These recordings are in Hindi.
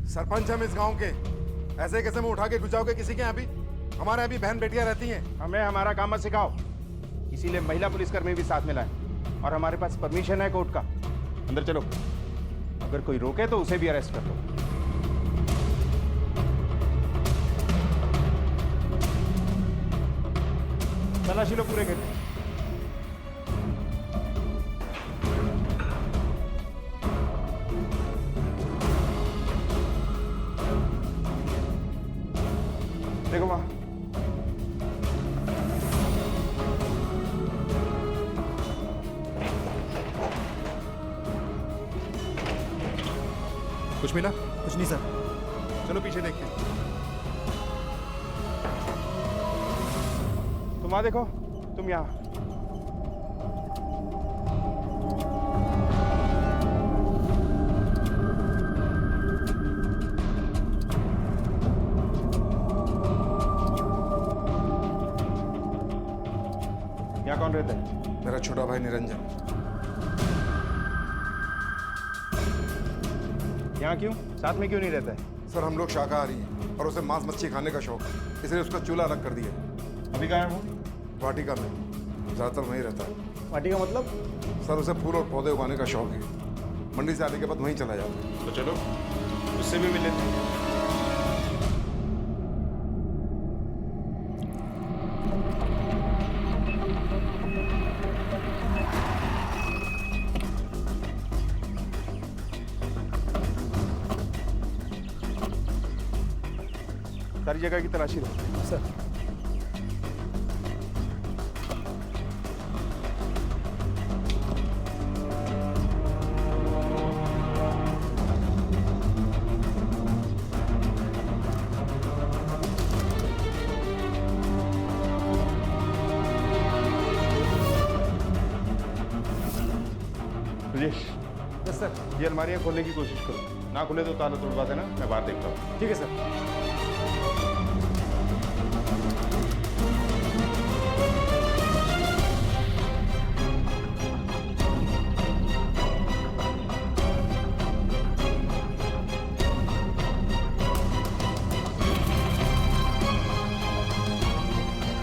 सरपंच हम इस गांव के, ऐसे कैसे मुंह उठा के घुस जाओगे किसी के यहाँ भी? हमारे यहाँ भी बहन बेटियां रहती हैं। हमें हमारा काम मत सिखाओ, इसीलिए महिला पुलिसकर्मी भी साथ में लाए और हमारे पास परमिशन है कोर्ट का। अंदर चलो, अगर कोई रोके तो उसे भी अरेस्ट कर लो। तलाशी लो पूरे घर। देखो वहां, कुछ मिला? कुछ नहीं सर। चलो पीछे देखते हैं। तुम वहां देखो, तुम यहां। यहाँ कौन रहता है? मेरा छोटा भाई निरंजन। यहाँ क्यों? साथ में क्यों नहीं रहता है? सर हम लोग शाकाहारी हैं और उसे मांस मच्छी खाने का शौक है, इसलिए उसका चूल्हा अलग कर दिया। अभी कहाँ है वो? वाटिका में, ज़्यादातर वहीं रहता है। पार्टी का मतलब? सर उसे फूल और पौधे उगाने का शौक है, मंडी से आने के बाद वहीं चला जाता है। तो चलो उससे भी मिल लेते हैं। सारी जगह की तलाशी लो। Sir Brajesh, yes sir. ये अलमारियाँ खोलने की कोशिश करो, ना खुले तो ताला तोड़वा देना, मैं बाहर देखता हूँ। ठीक है सर।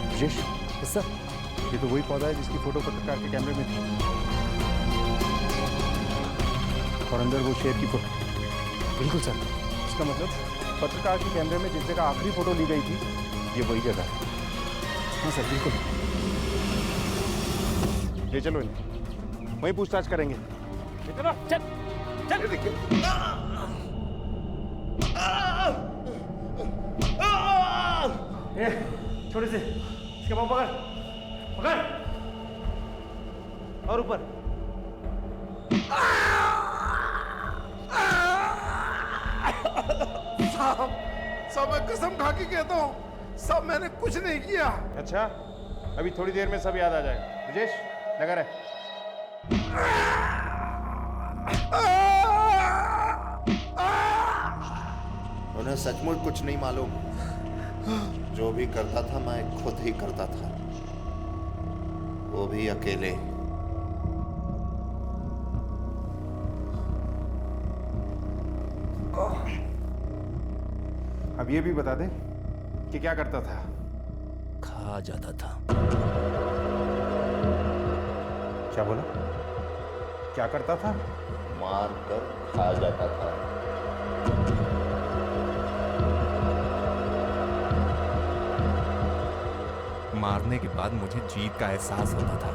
Brajesh, yes sir. ये तो वही पौधा है जिसकी फोटो पत्रकार के कैमरे में थी, और अंदर वो शेर की फोटो। बिल्कुल सर। इसका मतलब पत्रकार के कैमरे में जिस जगह आखिरी फोटो ली गई थी, ये वही जगह है। हाँ सर बिल्कुल। ले चलो इन्हें, वहीं पूछताछ करेंगे। चलो चल चल। देखिए छोटे से इसके पाँव पकड़ पकड़ और ऊपर। सब मैं कसम खा के कहता हूँ, सब मैंने कुछ नहीं किया। अच्छा, अभी थोड़ी देर में सब याद आ जाएगा। ब्रजेश लगा रहे। उन्हें सचमुच कुछ नहीं मालूम। जो भी करता था मैं खुद ही करता था, वो भी अकेले। अब ये भी बता दे कि क्या करता था? खा जाता था। क्या बोला? क्या करता था? मार कर खा जाता था। मारने के बाद मुझे जीत का एहसास होता था।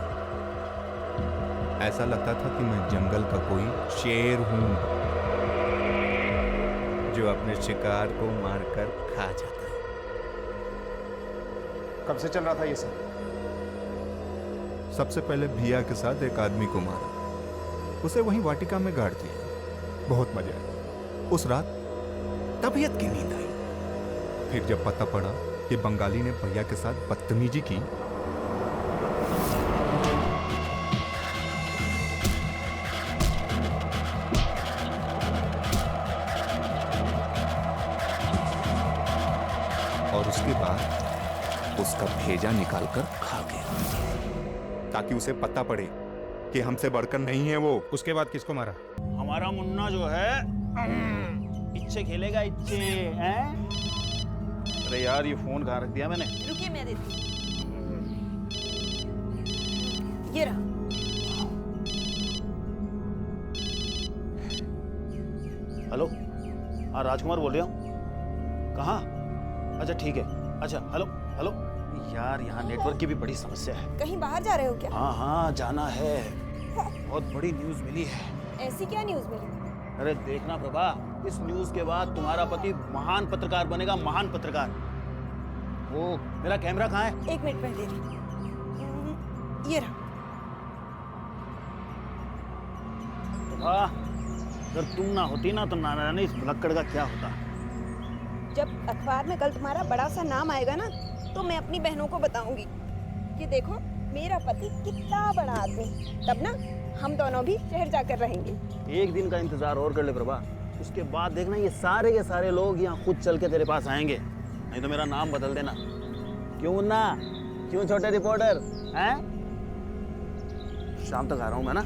ऐसा लगता था कि मैं जंगल का कोई शेर हूं जो अपने शिकार को मारकर खा जाता है। कब से चल रहा था ये सब? सबसे पहले भिया के साथ एक आदमी को मारा, उसे वहीं वाटिका में गाड़ दिया। बहुत मजा आया। उस रात तबीयत की नींद आई। फिर जब पता पड़ा कि बंगाली ने भैया के साथ बदतमीजी की, और उसके बाद उसका भेजा निकालकर खा गया, ताकि उसे पता पड़े कि हमसे बढ़कर नहीं है वो। उसके बाद किसको मारा? हमारा मुन्ना जो है इच्छे खेलेगा इच्छे हैं? अरे यार ये फोन कहाँ रख दिया मैंने? रुकिए मैं देती हूँ। ये रहा। हेलो, हाँ राजकुमार बोल रहा हूँ। कहाँ? अच्छा ठीक है। अच्छा हेलो हेलो। यार यहाँ नेटवर्क की भी बड़ी समस्या है। कहीं बाहर जा रहे हो क्या? हाँ हाँ जाना है। बहुत बड़ी न्यूज़ मिली है। ऐसी क्या न्यूज़ मिली? अरे देखना प्रभा, इस न्यूज़ के बाद तुम्हारा पति महान पत्रकार बनेगा, महान पत्रकार। वो मेरा कैमरा कहाँ है? 1 मिनट पहले ये रहा। प्रभा, अगर तुम ना होती ना तो ना जाने इस भुलक्कड़ का क्या होता। जब अखबार में कल तुम्हारा बड़ा सा नाम आएगा ना, तो मैं अपनी बहनों को बताऊंगी कि देखो मेरा पति कितना बड़ा आदमी। तब ना हम दोनों भी शहर जाकर रहेंगे। एक दिन का इंतजार और कर ले प्रभा, उसके बाद देखना ये सारे के सारे लोग यहाँ खुद चल के तेरे पास आएंगे। नहीं तो मेरा नाम बदल देना। क्यों मुन्ना? क्यों छोटे रिपोर्टर? हैं? शाम तक आ रहा हूँ मैं ना।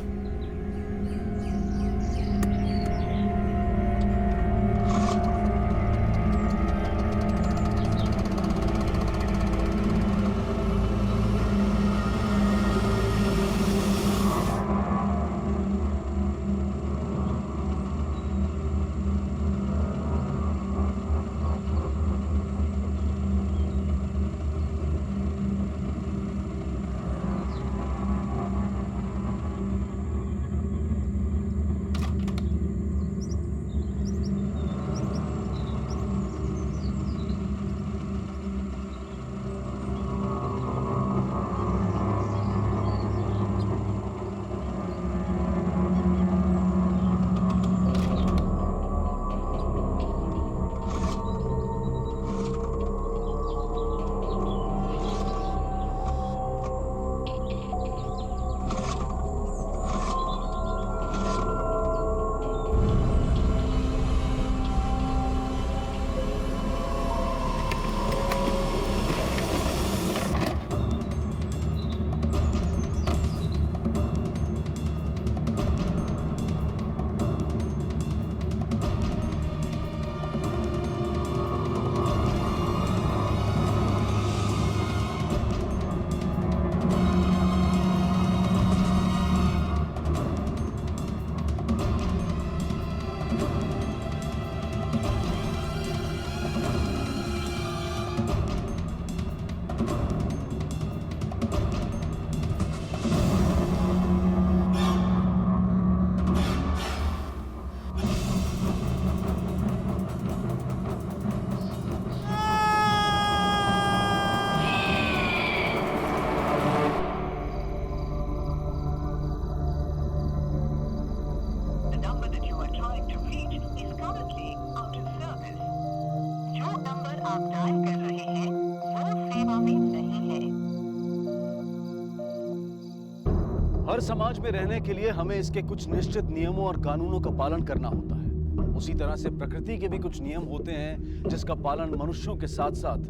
हर समाज में रहने के लिए हमें इसके कुछ निश्चित नियमों और कानूनों का पालन करना होता है। उसी तरह से प्रकृति के भी कुछ नियम होते हैं जिसका पालन मनुष्यों के साथ साथ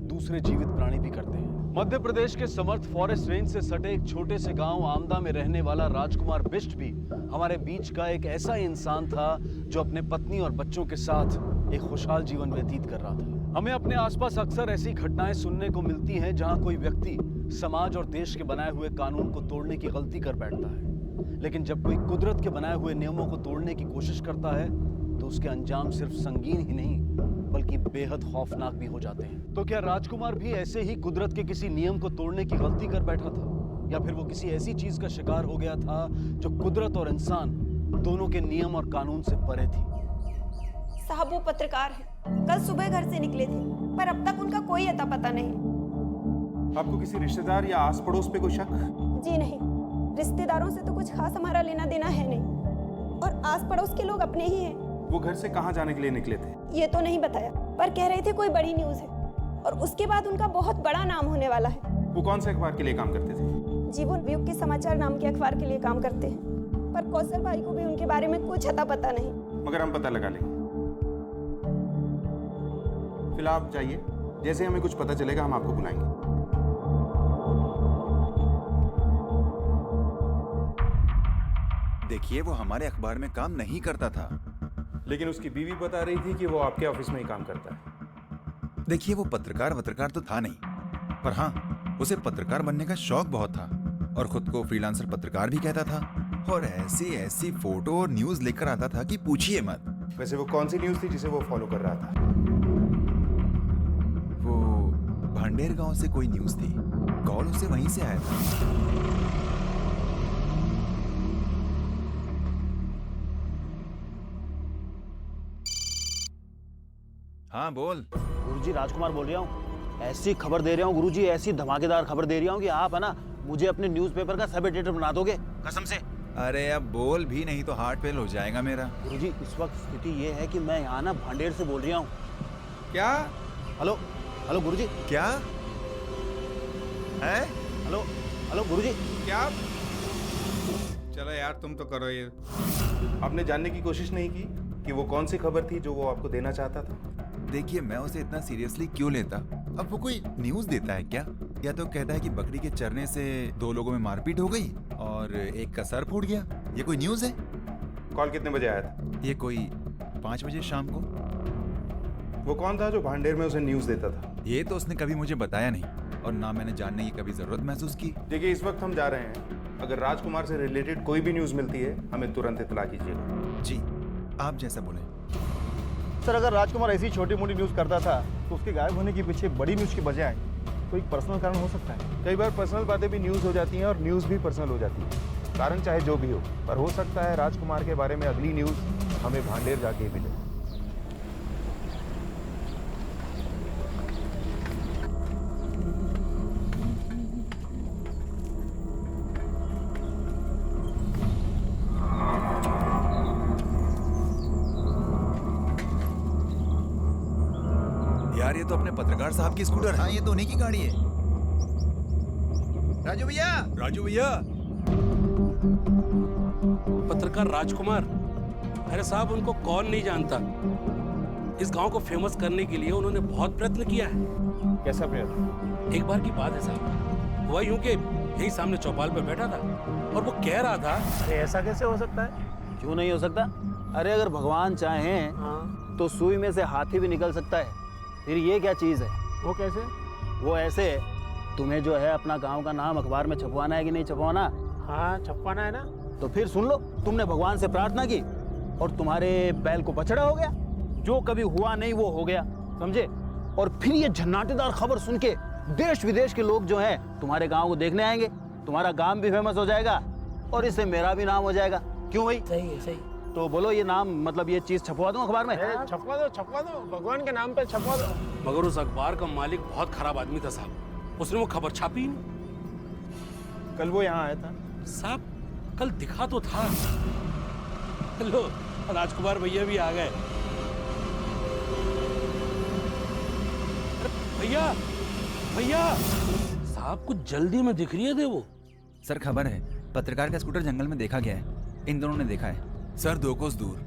दूसरे जीवित प्राणी भी करते हैं। मध्य प्रदेश के समर्थ फॉरेस्ट रेंज से सटे एक छोटे से गांव आमदा में रहने वाला राजकुमार बिष्ट भी हमारे बीच का एक ऐसा इंसान था जो अपने पत्नी और बच्चों के साथ एक खुशहाल जीवन व्यतीत कर रहा था। हमें अपने आसपास अक्सर ऐसी घटनाएं सुनने को मिलती हैं जहां कोई व्यक्ति समाज और देश के बनाए हुए कानून को तोड़ने की गलती कर बैठता है, लेकिन जब कोई कुदरत के बनाए हुए नियमों को तोड़ने की कोशिश करता है तो उसके अंजाम सिर्फ संगीन ही नहीं बल्कि बेहद खौफनाक भी हो जाते हैं। तो क्या राजकुमार भी ऐसे ही कुदरत के किसी नियम को तोड़ने की गलती कर बैठा था, या फिर वो किसी ऐसी चीज का शिकार हो गया था जो कुदरत और इंसान दोनों के नियम और कानून से परे थी? साहब वो पत्रकार हैं, कल सुबह घर से निकले थे पर अब तक उनका कोई अता पता नहीं। आपको किसी रिश्तेदार या आस पड़ोस पे कोई शक? जी नहीं, रिश्तेदारों से तो कुछ खास हमारा लेना देना है नहीं, और आस पड़ोस के लोग अपने ही हैं। वो घर से कहाँ जाने के लिए निकले थे? ये तो नहीं बताया, पर कह रहे थे कोई बड़ी न्यूज़ है और उसके बाद उनका बहुत बड़ा नाम होने वाला है। वो कौन से अखबार के लिए काम करते थे? जी वो युग के समाचार नाम के अखबार के लिए काम करते हैं, पर कौशल भाई को भी उनके बारे में कुछ अता पता नहीं। मगर हम पता लगा लेंगे। फिलहाल आप जाइए, जैसे हमें कुछ पता चलेगा हम आपको बुलाएंगे। देखिए वो हमारे अखबार में काम नहीं करता था, लेकिन उसकी बीवी बता रही थी कि वो आपके ऑफिस में ही काम करता है। देखिए वो पत्रकार तो था नहीं, पर हाँ उसे पत्रकार बनने का शौक बहुत था और खुद को फ्रीलांसर पत्रकार भी कहता था और ऐसी ऐसी फोटो और न्यूज लेकर आता था कि पूछिए मत। वैसे वो कौन सी न्यूज़ थी जिसे वो फॉलो कर रहा था? वो भांडेर गांव से कोई न्यूज थी, कॉल उसे वहीं से आया था। हाँ बोल। गुरुजी राजकुमार बोल रहा हूँ। ऐसी खबर दे रहा हूँ गुरुजी, ऐसी धमाकेदार खबर दे रहा हूँ कि आप है ना मुझे अपने न्यूज़पेपर का सब एडिटर बना दोगे, कसम से। अरे अब बोल भी, नहीं तो हार्ट फेल हो जाएगा मेरा। गुरुजी इस वक्त स्थिति ये है कि मैं यहाँ ना भांडेर से बोल रहा हूँ। क्या? हेलो हेलो गुरुजी। क्या है? हेलो हेलो गुरुजी। क्या? चलो यार तुम तो करो ये। आपने जानने की कोशिश नहीं की कि वो कौन सी खबर थी जो वो आपको देना चाहता था? देखिए मैं उसे इतना सीरियसली क्यों लेता? अब वो कोई न्यूज़ देता है क्या? या तो कहता है कि बकरी के चरने से 2 लोगों में मारपीट हो गई और एक का सर फूट गया, ये कोई न्यूज़ है? कॉल कितने बजे आया था? ये कोई 5 बजे शाम को। वो कौन था जो भांडेर में उसे न्यूज़ देता था? ये तो उसने कभी मुझे बताया नहीं और ना मैंने जानने की कभी जरूरत महसूस की। देखिए इस वक्त हम जा रहे हैं, अगर राजकुमार से रिलेटेड कोई भी न्यूज़ मिलती है हमें तुरंत इत्तला कीजिएगा। जी आप जैसा बोले। सर अगर राजकुमार ऐसी छोटी मोटी न्यूज़ करता था तो उसके गायब होने के पीछे बड़ी न्यूज़ की बजाय कोई पर्सनल कारण हो सकता है। कई बार पर्सनल बातें भी न्यूज़ हो जाती हैं और न्यूज़ भी पर्सनल हो जाती है। कारण चाहे जो भी हो, पर हो सकता है राजकुमार के बारे में अगली न्यूज़ हमें भांडेर जाके मिले। यार ये तो अपने पत्रकार साहब की स्कूटर है। हाँ ये तो उन्हीं की गाड़ी है। राजू भैया, राजू भैया। पत्रकार राजकुमार, अरे साहब उनको कौन नहीं जानता। इस गांव को फेमस करने के लिए उन्होंने बहुत प्रयत्न किया है। कैसा प्रयत्न? एक बार की बात है साहब, हुआ यूं कि यही सामने चौपाल पर बैठा था और वो कह रहा था। अरे ऐसा कैसे हो सकता है? क्यों नहीं हो सकता? अरे अगर भगवान चाहें तो सुई में से हाथी भी निकल सकता है। फिर ये क्या चीज़ है? वो कैसे? वो ऐसे, तुम्हें जो है अपना गांव का नाम अखबार में छपवाना है कि नहीं छपवाना? हाँ छपवाना है ना। तो फिर सुन लो, तुमने भगवान से प्रार्थना की और तुम्हारे बैल को बछड़ा हो गया। जो कभी हुआ नहीं वो हो गया, समझे? और फिर ये झन्नाटेदार खबर सुन के देश विदेश के लोग जो हैं तुम्हारे गांव को देखने आएंगे। तुम्हारा गांव भी फेमस हो जाएगा और इससे मेरा भी नाम हो जाएगा। क्यों भाई? सही है सही। तो बोलो ये नाम, मतलब ये चीज छपवा दूं अखबार में? छपवा दो, भगवान के नाम पे छपवा दो। मगर उस अखबार का मालिक बहुत खराब आदमी था साहब, उसने वो खबर छापी ही नहीं। कल वो यहाँ आया था साहब, कल दिखा तो था। लो राजकुमार भैया भी आ गए। भैया भैया साहब कुछ जल्दी में दिख रही है। दे वो सर खबर है, पत्रकार का स्कूटर जंगल में देखा गया है। इन दोनों ने देखा है सर, 2 कोस दूर।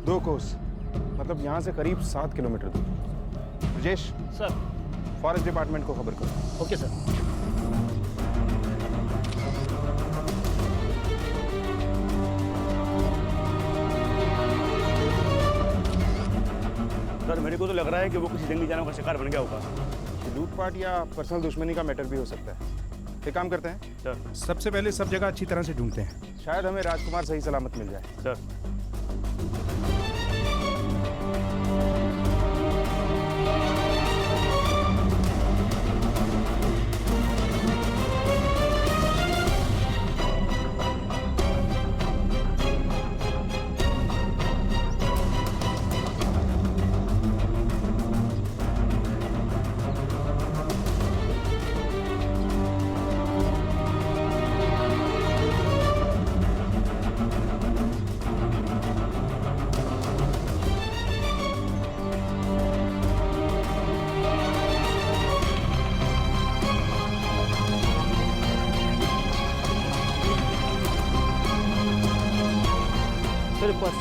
2 कोस मतलब यहाँ से करीब 7 किलोमीटर दूर। ब्रजेश सर, फॉरेस्ट डिपार्टमेंट को खबर करो। Okay sir. सर मेरे को तो लग रहा है कि वो किसी जंगली जानवर का शिकार बन गया होगा। लूटपाट या पर्सनल दुश्मनी का मैटर भी हो सकता है। एक काम करते हैं सर, सबसे पहले सब जगह अच्छी तरह से ढूंढते हैं, शायद हमें राजकुमार सही सलामत मिल जाए। सर तेरे पास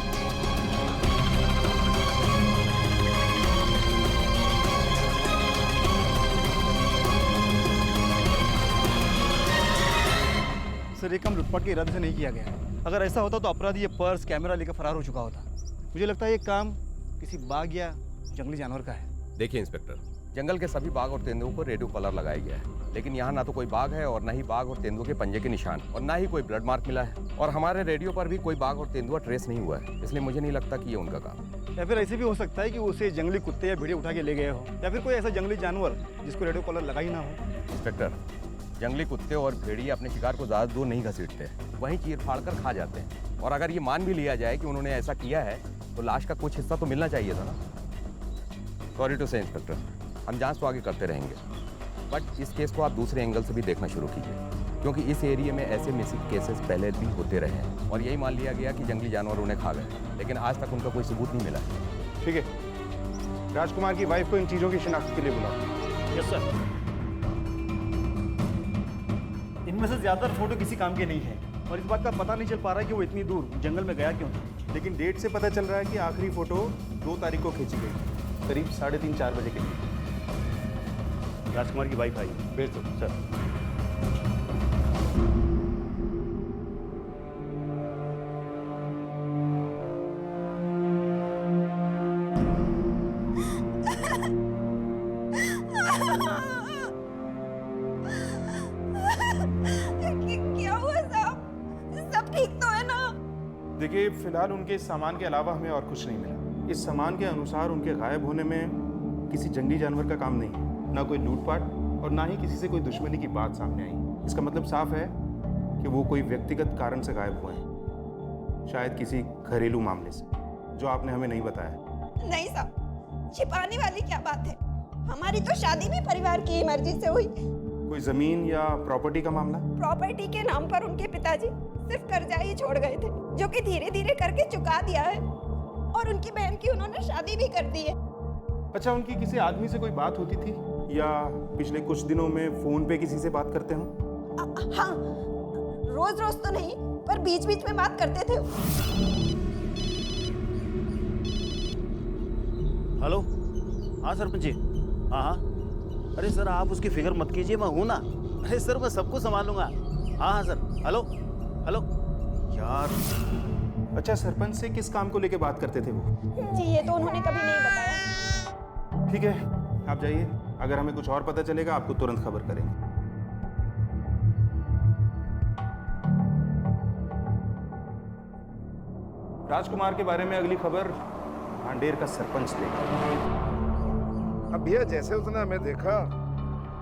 सर ये काम लूटपाट के इरादे से नहीं किया गया है। अगर ऐसा होता तो अपराधी ये पर्स कैमरा लेकर फरार हो चुका होता। मुझे लगता है ये काम किसी बाघ या जंगली जानवर का है। देखिए इंस्पेक्टर, जंगल के सभी बाघ और तेंदुओं को रेडियो कॉलर लगाया गया है, लेकिन यहाँ ना तो कोई बाघ है और ना ही बाघ और तेंदुओं के पंजे के निशान, और ना ही कोई ब्लड मार्क मिला है, और हमारे रेडियो पर भी कोई बाघ और तेंदुआ ट्रेस नहीं हुआ है। इसलिए मुझे नहीं लगता कि ये उनका काम है। या फिर ऐसे भी हो सकता है कि उसे जंगली कुत्ते या भेड़िया उठा के ले गए हो, या फिर कोई ऐसा जंगली जानवर जिसको रेडियो कॉलर लगा ही ना हो। इंस्पेक्टर, जंगली कुत्ते और भेड़िया अपने शिकार को ज़्यादा दूर नहीं घसीटते, वहीं चीर फाड़ कर खा जाते हैं। और अगर ये मान भी लिया जाए कि उन्होंने ऐसा किया है, तो लाश का कुछ हिस्सा तो मिलना चाहिए था ना। सॉरी टू से इंस्पेक्टर, हम जांच तो आगे करते रहेंगे, बट इस केस को आप दूसरे एंगल से भी देखना शुरू कीजिए, क्योंकि इस एरिया में ऐसे मिसिंग केसेस पहले भी होते रहे हैं और यही मान लिया गया कि जंगली जानवर उन्हें खा गए, लेकिन आज तक उनका कोई सबूत नहीं मिला। ठीक है, राजकुमार की वाइफ को इन चीज़ों की शिनाख्त के लिए बुलाओ। Yes sir. इनमें से ज़्यादातर फोटो किसी काम के नहीं है और इस बात का पता नहीं चल पा रहा है कि वो इतनी दूर जंगल में गया क्यों था। लेकिन डेट से पता चल रहा है कि आखिरी फोटो 2 तारीख को खींची गई, करीब 3:30-4 बजे के लिए। राजकुमार की वाइफ आई। भेज दो सर। क्या हुआ साहब? सब ठीक तो है ना? देखिए, फिलहाल उनके इस सामान के अलावा हमें और कुछ नहीं मिला। इस सामान के अनुसार उनके गायब होने में किसी जंगली जानवर का काम नहीं है, ना कोई लूटपाट और ना ही किसी से कोई दुश्मनी की बात सामने आई। इसका मतलब साफ है कि वो कोई व्यक्तिगत कारण से गायब हुए हैं, शायद किसी घरेलू मामले से, जो आपने हमें नहीं बताया। नहीं साहब, छिपाने वाली क्या बात है? हमारी तो शादी भी परिवार की मर्जी से हुई। कोई जमीन या प्रॉपर्टी का मामला? प्रॉपर्टी के नाम पर उनके पिताजी सिर्फ कर्जा ही छोड़ गए थे, जो कि धीरे धीरे करके चुका दिया है, और उनकी बहन की उन्होंने शादी भी कर दी है। अच्छा, उनकी किसी आदमी से कोई बात होती थी या पिछले कुछ दिनों में फोन पे किसी से बात करते हो? हाँ, रोज रोज तो नहीं, पर बीच बीच में बात करते थे। हेलो, हाँ सरपंच जी। हाँ हाँ, अरे सर आप उसकी फिक्र मत कीजिए, मैं हूँ ना। अरे सर मैं सबको संभालूंगा। हाँ हाँ सर। हेलो हेलो यार। अच्छा, सरपंच से किस काम को लेके बात करते थे वो? जी ये तो उन्होंने कभी नहीं बताया। ठीक है, आप जाइए, अगर हमें कुछ और पता चलेगा आपको तुरंत खबर करेंगे। राजकुमार के बारे में अगली खबर भांडेर का सरपंच देगा। अब भैया जैसे उसने हमें देखा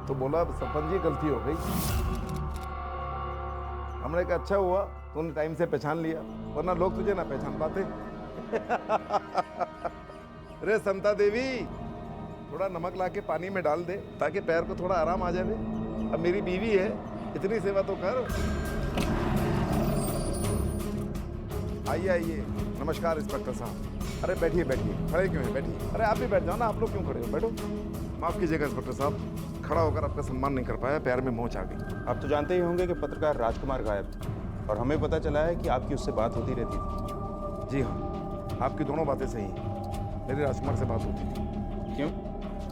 तो बोला सरपंच जी गलती हो गई। हमने कहा अच्छा हुआ तूने टाइम से पहचान लिया, वरना लोग तुझे ना पहचान पाते। अरे समता देवी, थोड़ा नमक ला के पानी में डाल दे ताकि पैर को थोड़ा आराम आ जाए। अब मेरी बीवी है, इतनी सेवा तो कर। आइए आइए, नमस्कार इंस्पेक्टर साहब। अरे बैठिए बैठिए, खड़े क्यों हैं? बैठिए। अरे आप भी बैठ जाओ ना, आप लोग क्यों खड़े हो? बैठो। माफ कीजिएगा इंस्पेक्टर साहब, खड़ा होकर आपका सम्मान नहीं कर पाया, पैर में मोच आ गई। आप तो जानते ही होंगे कि पत्रकार राजकुमार गायब थे और हमें पता चला है कि आपकी उससे बात होती रहती थी। जी हाँ, आपकी दोनों बातें सही हैं। मेरी राजकुमार से बात होती थी। क्यों?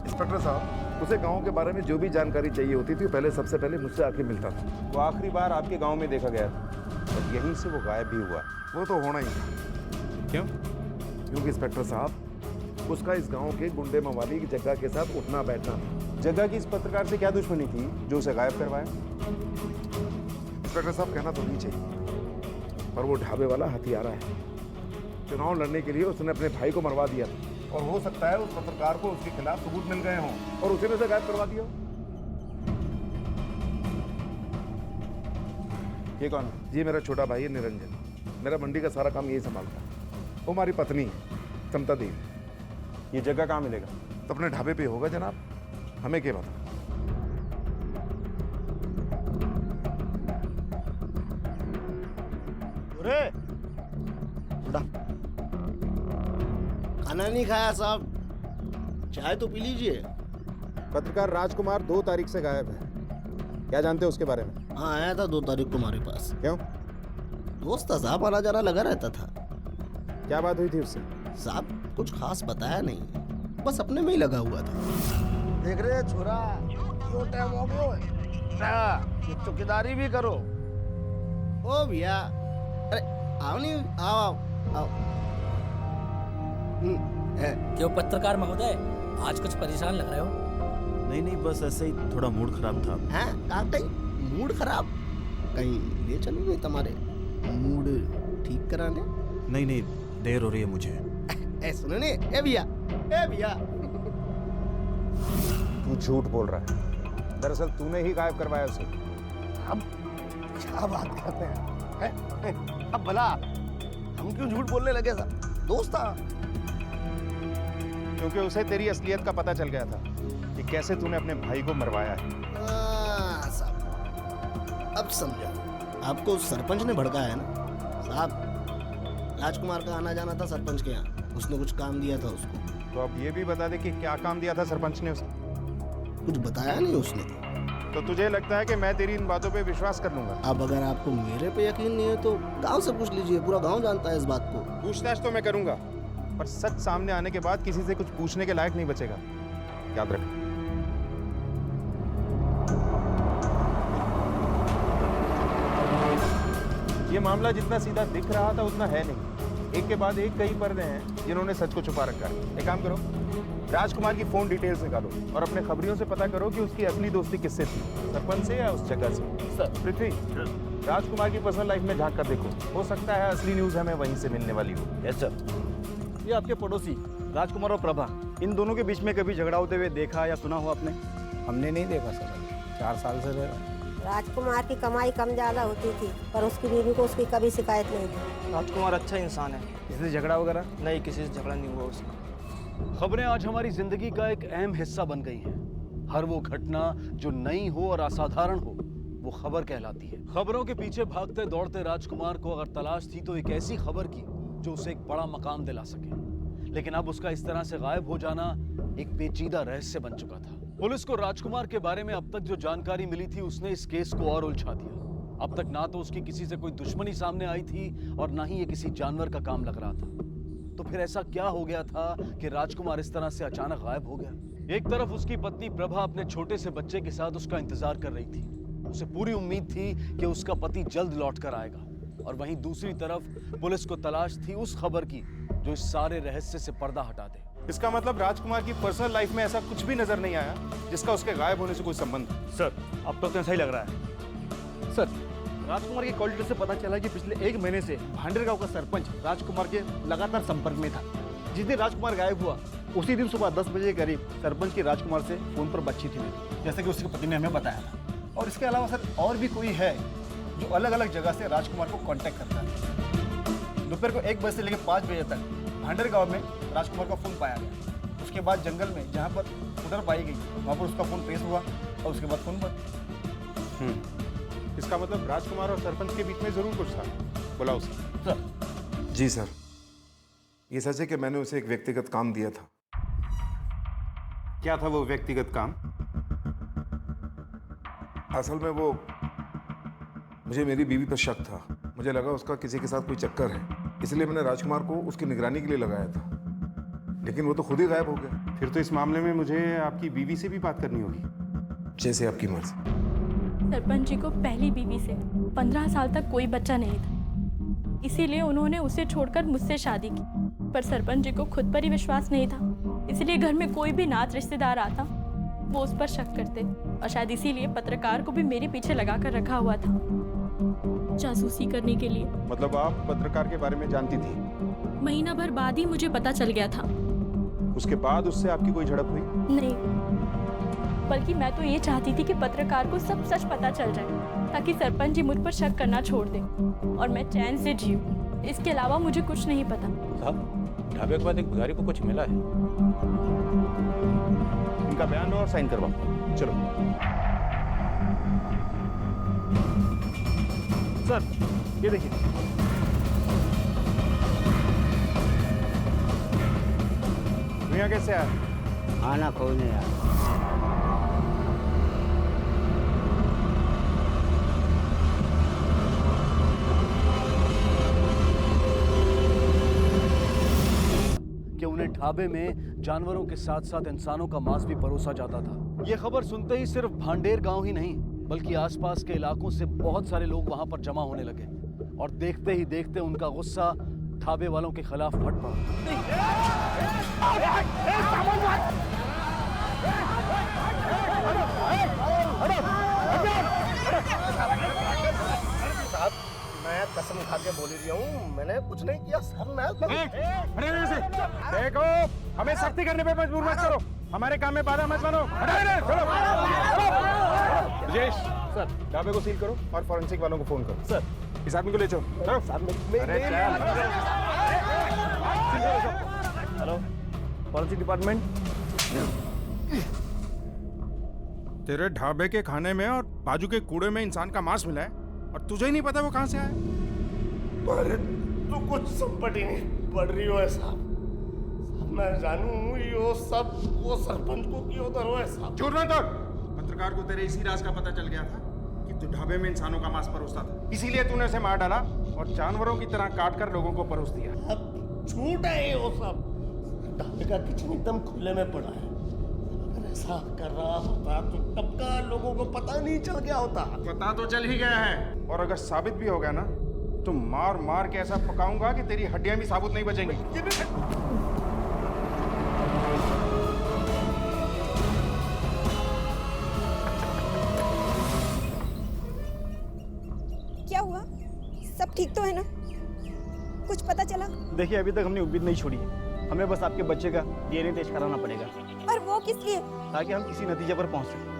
इंस्पेक्टर साहब, उसे गांव के बारे में जो भी जानकारी चाहिए होती थी पहले सबसे पहले मुझसे आके मिलता था। वो आखिरी बार आपके गांव में देखा गया था और यहीं से वो गायब भी हुआ। वो तो होना ही था। क्यों? क्योंकि इंस्पेक्टर साहब, उसका इस गांव के गुंडे मवाली की जगह के साथ उठना बैठना था। जगह की इस पत्रकार से क्या दुश्मनी थी जो उसे गायब करवाया? इंस्पेक्टर साहब, कहना तो नहीं चाहिए, पर वो ढाबे वाला हथियारा है। चुनाव लड़ने के लिए उसने अपने भाई को मरवा दिया था, और हो सकता है उस पत्रकार को उसके खिलाफ सबूत मिल गए हों और उसी ने उसे गायब करवा दिया। ये कौन है? जी मेरा छोटा भाई है निरंजन, मेरा मंडी का सारा काम यही संभालता है। वो हमारी पत्नी है समता देवी। ये जगह कहाँ मिलेगा? तो अपने ढाबे पे होगा जनाब, हमें क्या पता। खाना नहीं खाया साहब, चाय तो पी लीजिए। पत्रकार राजकुमार 2 तारीख से गायब है, क्या जानते हो उसके बारे में? हाँ, आया था 2 तारीख को हमारे पास। क्यों? दोस्त था साहब, आना जाना लगा रहता था। क्या बात हुई थी उससे? साहब कुछ खास बताया नहीं, बस अपने में ही लगा हुआ था। देख रहे छोरा, यो टाइम हो गयो है, चौकीदारी भी करो। ओ भैया, अरे आओ नहीं, आओ आओ आओ। क्यों पत्रकार महोदय, आज कुछ परेशान लग रहे हो? नहीं नहीं, बस ऐसे ही थोड़ा मूड खराब था। हैं काटे मूड खराब? कहीं ले चलो नहीं तुम्हारे मूड ठीक कराने? नहीं नहीं, देर हो रही है मुझे। ए सुनो ने, ए भैया, ए भैया। तू झूठ बोल रहा है। दरअसल तूने ही गायब करवाया उसे। अब क्या बात करते हैं? अब भला हम क्यों झूठ बोलने लगे सर? दोस्त था। क्योंकि उसे तेरी असलियत का पता चल गया था कि कैसे तूने अपने भाई को मरवाया है। साहब अब समझा, आपको सरपंच ने भड़काया है ना साहब। राजकुमार का आना जाना था सरपंच के यहाँ, उसने कुछ काम दिया था उसको। तो अब ये भी बता दे कि क्या काम दिया था सरपंच ने उसे? कुछ बताया नहीं उसने। तो तुझे लगता है कि मैं तेरी इन बातों पे विश्वास कर लूंगा? अब अगर आपको मेरे पे यकीन नहीं है तो गांव से पूछ लीजिए, पूरा गांव जानता है इस बात को। पूछताछ तो मैं करूंगा, पर सच सामने आने के बाद किसी से कुछ पूछने के लायक नहीं बचेगा, याद रख। ये मामला जितना सीधा दिख रहा था उतना है नहीं। एक के बाद एक कई पर्दे हैं जिन्होंने सच को छुपा रखा है। एक काम करो, राजकुमार की फोन डिटेल्स निकालो और अपने खबरियों से पता करो कि उसकी असली दोस्ती किससे थी, सरपंच से या उस जगह से। सर पृथ्वी, राजकुमार की पर्सनल लाइफ में झांक कर देखो, हो सकता है असली न्यूज हमें वहीं से मिलने वाली हो। Yes sir. ये आपके पड़ोसी राजकुमार और प्रभा, इन दोनों के बीच में कभी झगड़ा होते हुए देखा या सुना हो आपने? हमने नहीं देखा सर, 4 साल से रह रहा है। राजकुमार की कमाई कम ज्यादा होती थी, पर उसकी बीवी को उसकी कभी शिकायत नहीं थी। राजकुमार अच्छा इंसान है। किसी से झगड़ा वगैरह? नहीं, किसी से झगड़ा नहीं हुआ उसका। खबरें आज हमारी जिंदगी का एक अहम हिस्सा बन गई हैं। हर वो घटना जो नई हो और असाधारण हो, वो खबर कहलाती है। खबरों के पीछे भागते दौड़ते राजकुमार को अगर तलाश थी तो एक ऐसी खबर की जो उसे एक बड़ा मकाम दिला सके। लेकिन अब उसका इस तरह से गायब हो जाना एक पेचीदा रहस्य बन चुका था। पुलिस को राजकुमार के बारे में अब तक जो जानकारी मिली थी उसने इस केस को और उलझा दिया। अब तक ना तो उसकी किसी से कोई दुश्मनी सामने आई थी और ना ही ये किसी जानवर का काम लग रहा था। तो फिर ऐसा क्या हो गया था कि राजकुमार इस तरह से अचानक गायब हो गया? एक तरफ उसकी पत्नी प्रभा अपने छोटे से बच्चे के साथ उसका इंतजार कर रही थी। उसे पूरी उम्मीद थी कि उसका पति जल्द लौट कर आएगा, और वहीं दूसरी तरफ पुलिस को तलाश थी उस खबर की जो इस सारे रहस्य से पर्दा हटा दे। इसका मतलब राजकुमार की पर्सनल लाइफ में ऐसा कुछ भी नजर नहीं आया जिसका उसके गायब होने से कोई संबंध। सर अब तक तो ऐसा ही लग रहा है। सर राजकुमार के कॉल डिटेल से पता चला कि पिछले 1 महीने से भांडेर गांव का सरपंच राजकुमार के लगातार संपर्क में था। जिस दिन राजकुमार गायब हुआ उसी दिन सुबह 10 बजे के करीब सरपंच की राजकुमार से फोन पर बातचीत हुई, जैसे कि उसके पति ने हमें बताया था। और इसके अलावा सर और भी कोई है जो अलग अलग जगह से राजकुमार को कांटेक्ट करता है। दोपहर को 1 बजे से लेकर 5 बजे तक भांडेर गांव में राजकुमार का फोन पाया गया। उसके बाद जंगल में जहां पर उधर पाई गई वहां पर उसका फोन ट्रेस हुआ और उसके बाद फोन बंद। इसका मतलब राजकुमार और सरपंच के बीच में जरूर कुछ था। बुलाओ उसे। सर। जी सर, ये सच है कि मैंने उसे एक व्यक्तिगत काम दिया था। क्या था वो व्यक्तिगत काम? असल में वो मुझे मेरी बीवी पर शक था। मुझे लगा उसका किसी के साथ कोई चक्कर है, इसलिए मैंने राजकुमार को उसकी निगरानी के लिए लगाया था। लेकिन वो तो खुद ही गायब हो गया। फिर तो इस मामले में मुझे आपकी बीवी से भी बात करनी होगी। जैसे आपकी मर्जी। सरपंच जी को पहली बीवी से 15 साल तक कोई बच्चा नहीं था, इसीलिए उन्होंने उसे छोड़कर मुझसे शादी की। पर सरपंच जी को खुद पर ही विश्वास नहीं था, इसलिए घर में कोई भी नात रिश्तेदार आता वो उस पर शक करते, और शायद इसीलिए पत्रकार को भी मेरे पीछे लगा कर रखा हुआ था, जासूसी करने के लिए। मतलब आप पत्रकार के बारे में जानती थी? महीना भर बाद ही मुझे पता चल गया था। उसके बाद उससे आपकी कोई झड़प हुई? नहीं, बल्कि मैं तो ये चाहती थी कि पत्रकार को सब सच पता चल जाए, ताकि सरपंच जी मुझ पर शक करना छोड़ दें और मैं चैन से जीऊं। इसके अलावा मुझे कुछ नहीं पता। साहब, ढाबे के बाद एक भिखारी को कुछ मिला है। इनका बयान और साइन करवाओ। चलो सर, ये देखिए। दुनिया कैसे आया? आना खोजने आया। कि उन्हें ढाबे में जानवरों के साथ साथ इंसानों का मांस भी परोसा जाता था। ये खबर सुनते ही सिर्फ भांडेर गांव ही नहीं बल्कि आसपास के इलाकों से बहुत सारे लोग वहां पर जमा होने लगे। और देखते ही देखते उनका गुस्सा ढाबे वालों के खिलाफ फट पड़ा। साहब मैं कसम खा के बोल रही हूँ, मैंने कुछ नहीं किया सर। मैं देखो, हमें सख्ती करने पे मजबूर मत करो, हमारे काम में बाधा मत बनो। राजेश सर, ढाबे को सील करो और फॉरेंसिक वालों को फोन करो। सर इस आदमी को ले चलो। अरे हेलो, फॉरेंसिक डिपार्टमेंट। तेरे ढाबे के खाने में और बाजू के कूड़े में इंसान का मांस मिला है और तुझे ही नहीं पता वो कहाँ से आया। अरे तू कुछ समझ ही नहीं पड़ रही हो ऐसा। मैं जानू यो सब वो सरपंच को क्यों दरो ऐसा। झूठ मत बोल। पत्रकार को तेरे इसी राज का पता चल गया था कि तू ढाबे में इंसानों का मांस परोसता था, इसीलिए तूने उसे मार डाला और जानवरों की तरह काट कर लोगों को परोस दिया। अब झूठ है वो सब। ढाबे का किचन एकदम खुले में पड़ा है। अगर ऐसा कर रहा होता तो तब का लोगों को पता नहीं चल गया होता। पता तो चल ही गया है, और अगर साबित भी हो गया ना तो मार मार के ऐसा पकाऊंगा कि तेरी हड्डियां भी साबुत नहीं बचेंगी। क्या हुआ? सब ठीक तो है ना? कुछ पता चला? देखिए, अभी तक हमने उम्मीद नहीं छोड़ी है। हमें बस आपके बच्चे का डीएनए टेस्ट कराना पड़ेगा। पर वो किस लिए? ताकि हम किसी नतीजे पर पहुंच सकें।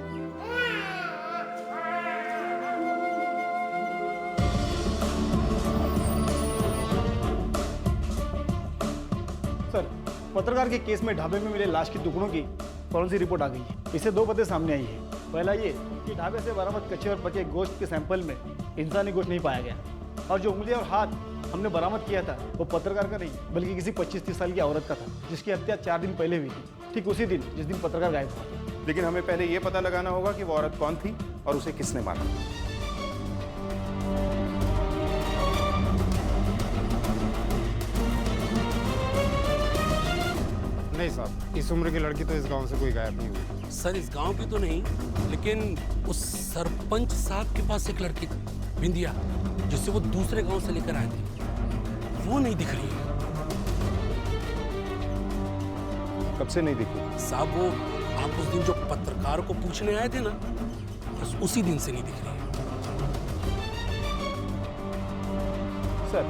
सर, पत्रकार के केस में ढाबे में मिले लाश के टुकड़ों की फॉरेंसिक रिपोर्ट आ गई है। इससे दो बातें सामने आई है। पहला ये कि ढाबे से बरामद कच्चे और पके गोश्त के सैंपल में इंसानी गोश्त नहीं पाया गया, और जो उंगलियां और हाथ हमने बरामद किया था वो पत्रकार का नहीं बल्कि किसी 25-30 साल की औरत का था, जिसकी हत्या 4 दिन पहले हुई थी, ठीक उसी दिन जिस दिन पत्रकार गायब हुआ। लेकिन हमें पहले ये पता लगाना होगा कि वो औरत कौन थी और उसे किसने मारा। नहीं साहब, इस उम्र की लड़की तो इस गांव से कोई गायब नहीं हुई। सर इस गांव की तो नहीं, लेकिन उस सरपंच साहब के पास एक लड़की थी, बिंदिया, जिसे वो दूसरे गांव से लेकर आए थे, वो नहीं दिख रही है। कब से नहीं दिखी? साहब वो आप उस दिन जो पत्रकार को पूछने आए थे ना, बस उसी दिन से नहीं दिख रही है। सर,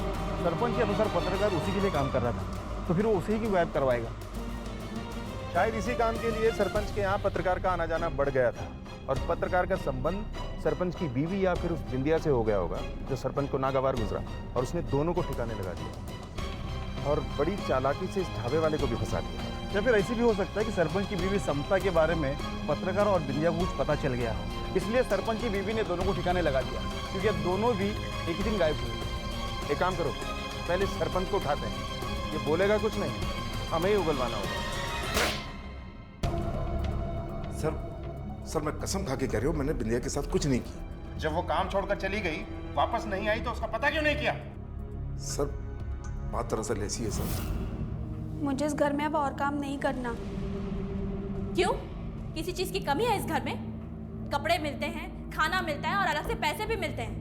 सरपंच के अनुसार पत्रकार उसी के लिए काम कर रहा था, तो फिर वो उसी की गायब करवाएगा। शायद इसी काम के लिए सरपंच के यहाँ पत्रकार का आना जाना बढ़ गया था, और पत्रकार का संबंध सरपंच की बीवी या फिर उस बिंदिया से हो गया होगा जो सरपंच को नागवार गुजरा, और उसने दोनों को ठिकाने लगा दिया और बड़ी चालाकी से इस ढाबे वाले को भी फंसा दिया। या फिर ऐसी भी हो सकता है कि सरपंच की बीवी समता के बारे में पत्रकार और बिंदिया को कुछ पता चल गया हो, इसलिए सरपंच की बीवी ने दोनों को ठिकाने लगा दिया, क्योंकि अब दोनों भी एक ही दिन गायब हुए। एक काम करो, पहले सरपंच को उठाते हैं, ये बोलेगा कुछ नहीं, हमें ही उगलवाना होगा। सर मैं कसम खा के कह रही हूँ, मैंने बिंदिया के साथ कुछ नहीं किया। जब वो काम छोड़कर चली गई, वापस नहीं आई, तो उसका पता क्यों नहीं किया? सर बात दरअसल ऐसी है सर, मुझे इस घर में अब और काम नहीं करना। क्यों? किसी चीज की कमी है इस घर में? कपड़े मिलते हैं, खाना मिलता है और अलग से पैसे भी मिलते हैं।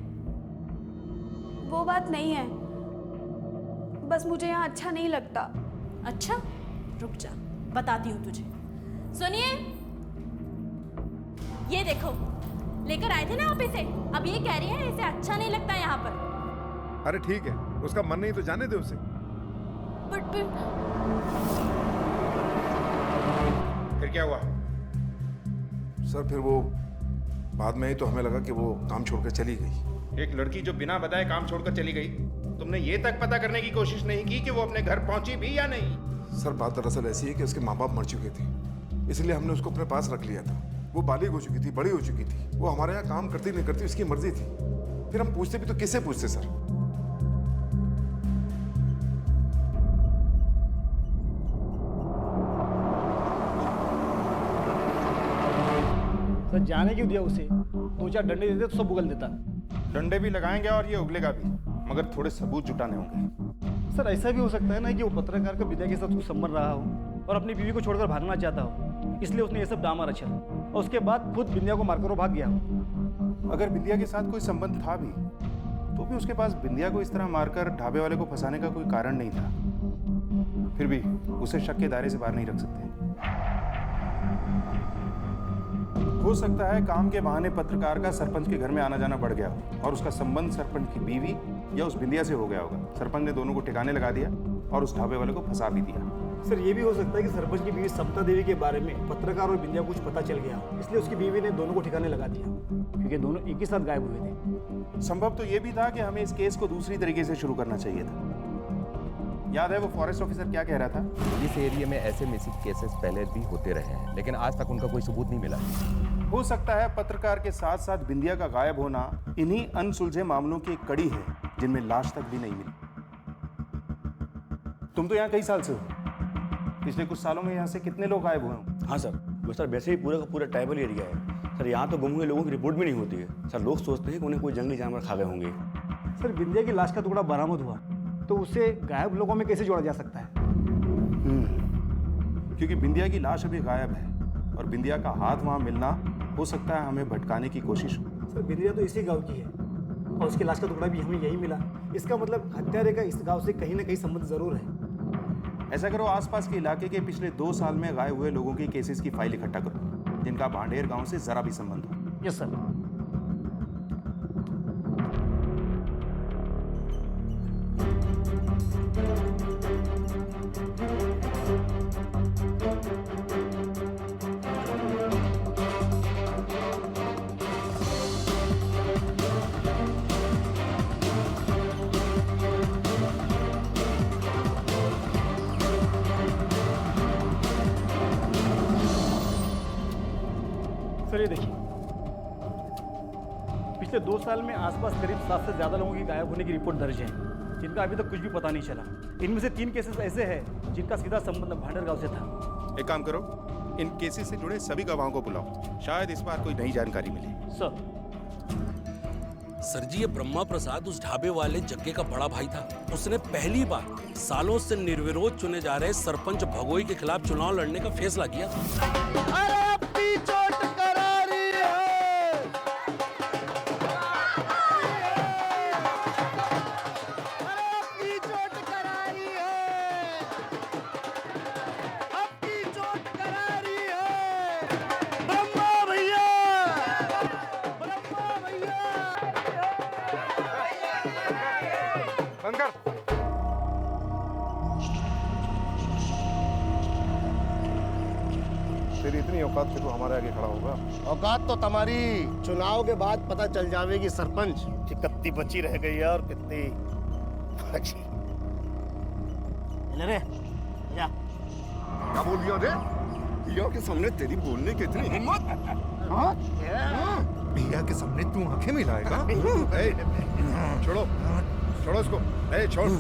वो बात नहीं है, बस मुझे यहाँ अच्छा नहीं लगता। अच्छा, रुक जा, बताती हूँ तुझे। सुनिए, ये देखो, लेकर आए थे ना आप इसे, अब ये कह रही है इसे अच्छा नहीं लगता यहाँ पर। अरे ठीक है, उसका मन नहीं तो जाने दे उसे। बट फिर क्या हुआ? सर फिर वो बाद में ही तो हमें लगा कि वो काम छोड़कर चली गई। एक लड़की जो बिना बताए काम छोड़कर चली गई, तुमने ये तक पता करने की कोशिश नहीं की कि वो अपने घर पहुंची भी या नहीं? सर बात दरअसल ऐसी है कि उसके माँ बाप मर चुके थे, इसलिए हमने उसको अपने पास रख लिया था। वो बालिग हो चुकी थी, बड़ी हो चुकी थी, वो हमारे यहाँ काम करती नहीं करती उसकी मर्जी थी। फिर हम पूछते भी तो किससे पूछते सर? सर जाने क्यों दिया उसे? 2-4 डंडे देते तो सब उगल देता। डंडे भी लगाएंगे और ये उगलेगा भी, मगर थोड़े सबूत जुटाने होंगे। सर ऐसा भी हो सकता है ना कि वो पत्रकार का विद्या के साथ कुछ संबंध रहा हो और अपनी बीवी को छोड़कर भागना चाहता हो, इसलिए उसने ये सब डामा रचा और उसके बाद खुद बिंदिया को मारकर वो भाग गया हो। अगर बिंदिया के साथ कोई संबंध था भी तो भी उसके पास बिंदिया को इस तरह मारकर ढाबे वाले को फंसाने का कोई कारण नहीं था। फिर भी उसे शक के दायरे से बाहर नहीं रख सकते। हो सकता है काम के बहाने पत्रकार का सरपंच के घर में आना जाना बढ़ गया हो और उसका संबंध सरपंच की बीवी या उस बिंदिया से हो गया होगा। सरपंच ने दोनों को ठिकाने लगा दिया और उस ढाबे वाले को फंसा भी दिया। सर ये भी हो सकता है कि सरपंच की बीवी समता देवी के बारे में पत्रकार और बिंदिया को कुछ पता चल गया हो, इसलिए उसकी बीवी ने दोनों को ठिकाने लगा दिया, क्योंकि दोनों एक ही साथ गायब हुए थे। संभव तो ये भी था कि हमें इस केस को दूसरी तरीके से शुरू करना चाहिए था। याद है वो फॉरेस्ट ऑफिसर क्या कह रहा था? इस एरिया में ऐसे मिसिंग केसेस पहले भी होते रहे हैं, लेकिन आज तक उनका कोई सबूत नहीं मिला। हो सकता है पत्रकार के साथ साथ बिंदिया का गायब होना इन्हीं अनसुलझे मामलों की एक कड़ी है जिनमें लाश तक भी नहीं मिली। तुम तो यहाँ कई साल से हो, पिछले कुछ सालों में यहाँ से कितने लोग गायब हुए हों? हाँ सर, वो सर वैसे ही पूरा का पूरा ट्राइबल एरिया है सर। यहाँ तो गुम हुए लोगों की रिपोर्ट भी नहीं होती है सर। लोग सोचते हैं कि उन्हें कोई जंगली जानवर खा गए होंगे। सर बिंदिया की लाश का टुकड़ा बरामद हुआ, तो उसे गायब लोगों में कैसे जोड़ा जा सकता है? क्योंकि बिंदिया की लाश अभी गायब है और बिंदिया का हाथ वहाँ मिलना हो सकता है हमें भटकाने की कोशिश हो। सर बिंदिया तो इसी गांव की है और उसकी लाश का टुकड़ा भी हमें यही मिला। इसका मतलब हत्यारे का इस गांव से कहीं ना कहीं संबंध जरूर है। ऐसा करो, आसपास के इलाके के पिछले 2 साल में गायब हुए लोगों की केसेस की फाइल इकट्ठा करो जिनका भांडेर गांव से जरा भी संबंध हो। Yes sir. सर ये देखिए, पिछले 2 साल में आसपास करीब 7 से ज़्यादा लोगों की गायब होने की रिपोर्ट दर्ज है, जिनका अभी तक कुछ भी पता नहीं चला। इनमें से 3 केसेस ऐसे हैं जिनका सीधा संबंध भांडर गांव से था। एक काम करो, इन केसेस से जुड़े सभी गवाहों को बुलाओ, शायद इस बार कोई नई जानकारी मिले। सर जी, ये ब्रह्मा प्रसाद उस ढाबे वाले जग्गे का बड़ा भाई था। उसने पहली बार सालों से निर्विरोध चुने जा रहे सरपंच भगोई के खिलाफ चुनाव लड़ने का फैसला किया था। तेरी इतनी औकात से तू हमारे आगे खड़ा होगा? औकात तो तुम्हारी चुनाव के बाद पता चल जाएगी सरपंच कि कितनी बची रह गई है और कितनी बची। रे क्या बोल दिया रे? भैया के सामने तेरी बोलने की इतनी हिम्मत? भैया के सामने तू आंखें मिलाएगा? छोड़ो छोड़ो इसको, छोड़।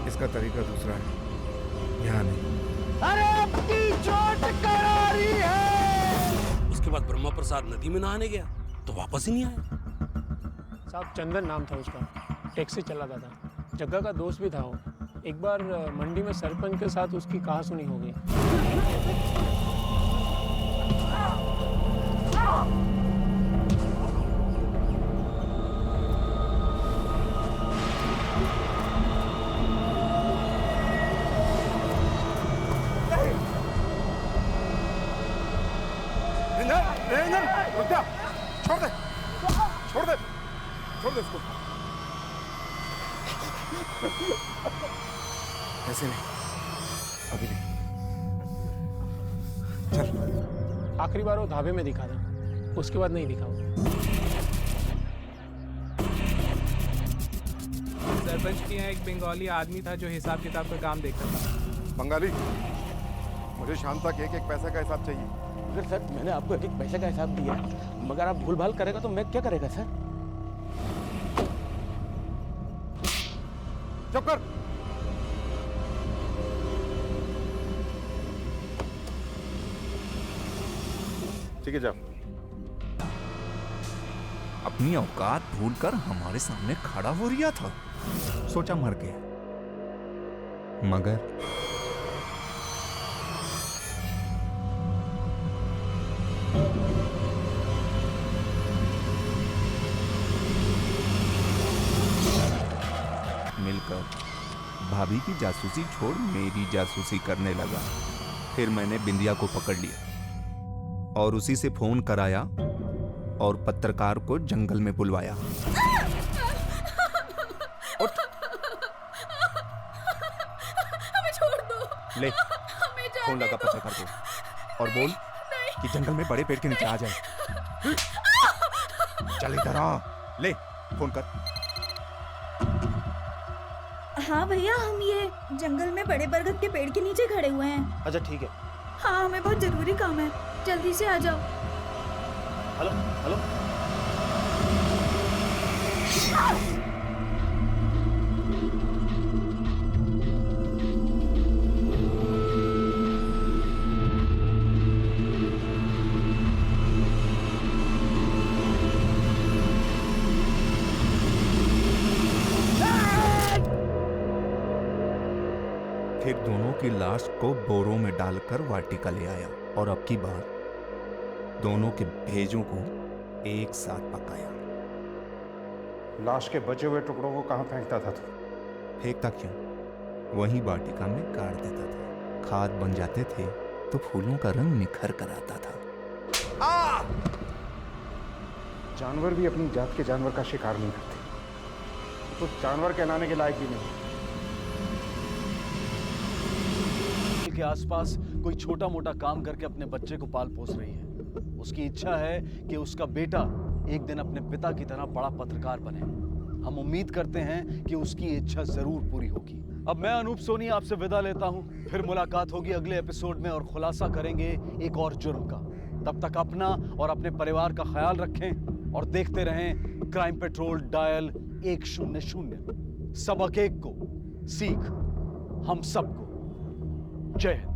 इसका तरीका दूसरा है, यहाँ नहीं। अरे आपकी चोट करारी है। उसके बाद ब्रह्मा प्रसाद नदी में नहाने गया तो वापस ही नहीं आया। साहब चंदन नाम था उसका, टैक्सी चलाता था, जग्गा का दोस्त भी था वो। एक बार मंडी में सरपंच के साथ उसकी कहासुनी हो गई। रुक जा, छोड़ दे, छोड़ दे, छोड़ दे इसको। ऐसे नहीं, अभी नहीं। चल। आखिरी बार वो ढाबे में दिखा था, उसके बाद नहीं दिखा वो। सरपंच के यहाँ एक बंगाली आदमी था जो हिसाब किताब का काम देखता था। बंगाली, मुझे शाम तक एक एक पैसे का हिसाब चाहिए। अगर सर मैंने आपको एक एक पैसे का हिसाब दिया, मगर आप भूल भाल करेगा तो मैं क्या करेगा सर? चुप कर। ठीक है, जाओ। अपनी औकात भूलकर हमारे सामने खड़ा हो रिया था, सोचा मर गया, मगर मिलकर भाभी की जासूसी छोड़ मेरी जासूसी करने लगा। फिर मैंने बिंदिया को पकड़ लिया और उसी से फोन कराया और पत्रकार को जंगल में बुलवाया। हमें छोड़ दो। ले हमें जाने फोन लगा दो। पत्रकार को और बोल कि जंगल में बड़े पेड़ के नीचे आ जाए। चल इधर आ, ले फोन कर। हाँ भैया, हम ये जंगल में बड़े बरगद के पेड़ के नीचे खड़े हुए हैं। अच्छा ठीक है। हाँ, हमें बहुत जरूरी काम है, जल्दी से आ जाओ। Hello hello. फिर दोनों की लाश को बोरों में डालकर वाटिका ले आया और अब की बार दोनों के भेजों को एक साथ पकाया। लाश के बचे हुए टुकड़ों को कहाँ फेंकता था तू? फेंकता क्यों, वहीं वाटिका में गाड़ देता था। खाद बन जाते थे तो फूलों का रंग निखर कर आता था। जानवर भी अपनी जात के जानवर का शिकार नहीं करते, तो जानवर कहलाने के लायक भी नहीं। के आसपास कोई छोटा मोटा काम करके अपने बच्चे को पाल पोस रही है। उसकी इच्छा है कि उसका बेटा एक दिन अपने पिता की तरह बड़ा पत्रकार बने। हम उम्मीद करते हैं कि उसकी इच्छा जरूर पूरी होगी। अब मैं अनूप सोनी आपसे विदा लेता हूं। फिर मुलाकात होगी अगले एपिसोड में और खुलासा करेंगे एक और जुर्म का। तब तक अपना और अपने परिवार का ख्याल रखें और देखते रहें क्राइम पेट्रोल डायल 100। सबक एक को, सीख हम सबको। जय हिंद।